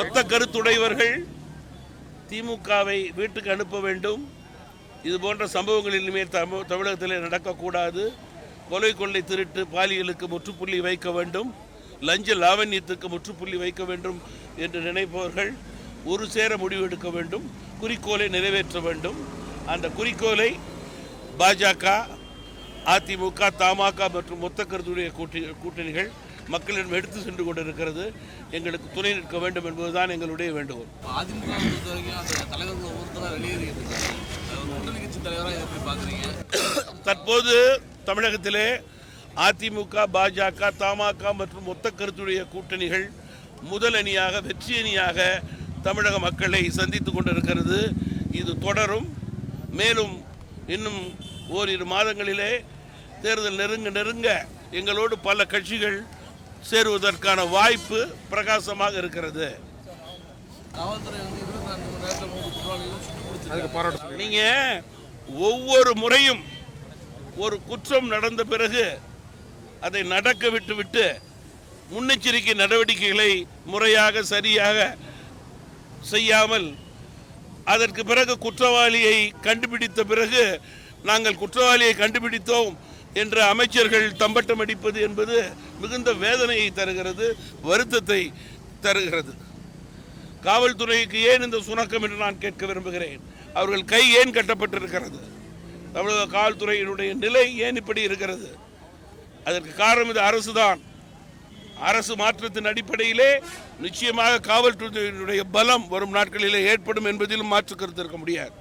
ஒத்த கருத்துடையவர்கள் திமுகவை வீட்டுக்கு அனுப்ப வேண்டும். இது போன்ற சம்பவங்கள் இனிமேல் தமிழகத்தில் நடக்கக்கூடாது. கொலை கொள்ளை திருட்டு பாலியலுக்கு முற்றுப்புள்ளி வைக்க வேண்டும், லஞ்ச லாவண்யத்துக்கு முற்றுப்புள்ளி வைக்க வேண்டும் என்று நினைப்பவர்கள் ஒரு சேர முடிவெடுக்க வேண்டும், குறிக்கோளை நிறைவேற்ற வேண்டும். அந்த குறிக்கோளை பாஜக, அதிமுக, தமாக மற்றும் மொத்த கருத்துடைய கூட்டணிகள் மக்களிடம் எடுத்து சென்று கொண்டிருக்கிறது. எங்களுக்கு துணை நிற்க வேண்டும் என்பதுதான் எங்களுடைய வேண்டுகோள். தற்போது தமிழகத்திலே அதிமுக, பாஜக, தமாக மற்றும் மொத்த கருத்துடைய கூட்டணிகள் முதல் அணியாக, வெற்றி அணியாக தமிழக மக்களை சந்தித்துக் கொண்டிருக்கிறது. இது தொடரும். மேலும் இன்னும் ஓரிரு மாதங்களிலே தேர்தல் நெருங்க எங்களோடு பல கட்சிகள் சேருவதற்கான வாய்ப்பு பிரகாசமாக இருக்கிறது. நீங்க ஒவ்வொரு முறையும் ஒரு குற்றம் நடந்த பிறகு அதை நடக்க விட்டு முன்னெச்சரிக்கை நடவடிக்கைகளை முறையாக சரியாக செய்யாமல் அதற்கு பிறகு குற்றவாளியை கண்டுபிடித்த பிறகு நாங்கள் குற்றவாளியை கண்டுபிடித்தோம் என்ற அமைச்சர்கள் தம்பட்டம் அடிப்பது என்பது மிகுந்த வேதனையை தருகிறது, வருத்தத்தை தருகிறது. காவல்துறைக்கு ஏன் இந்த சுணக்கம் என்று நான் கேட்க விரும்புகிறேன். அவர்கள் கை ஏன் கட்டப்பட்டிருக்கிறது? தமிழக காவல்துறையினுடைய நிலை ஏன் இப்படி இருக்கிறது? அதற்கு காரணம் இது அரசுதான். அரசு மாற்றத்தின் அடிப்படையிலே நிச்சயமாக காவல்துறையினுடைய பலம் வரும் நாட்களிலே ஏற்படும் என்பதிலும் மாற்று கருத்து இருக்க முடியாது.